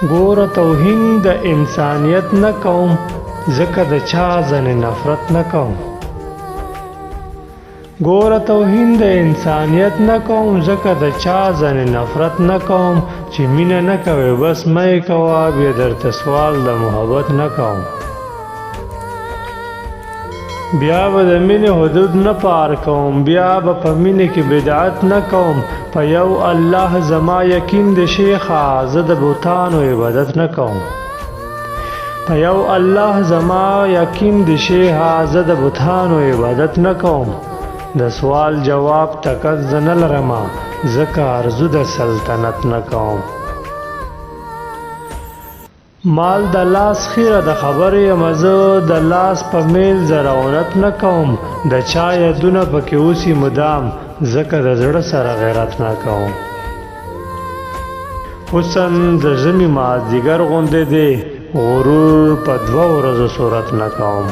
ګوره توهین د انسانیت نه کوم ځکه د چا ځنې نفرت نه کوم ګوره توهین د انسانیت نه کوم ځکه د چا ځنې نفرت نه کوم چې مینه نه کوې بس مه یې کوه بیا درته سوال د محبت نه کوم بیا به د مینې حدود نه پار کوم بیا به په مینې کې بدعت نه کوم په یو الله زما یقین د شیخه زه د بوتانو عبادت نه کوم په یو الله زما یقین د شیخه زه د بوتانو عبادت نه کوم د سوال جواب تکت زه نه لرمه ځکه ارزو د سلطنت نه کوم مال د لاس خیره د خبرې مزه د لاس په میل زراونت نه کوم د چا یادونه پکې اوسي مدام ځکه د زړه سره غیرت نه کوم حسن د ژمي مازدیګر غوندې دی غرور په 2 ورځو صورت نه کوم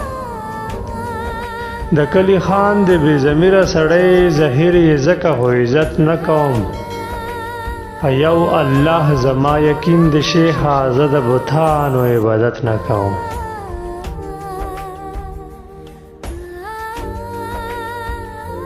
د کلی خان د بې ضمیره سړی زهیر یې ځکه خو عزت نه کوم په یو الله زما یقین د شیخه زه د بوتانو عبادت نه کوم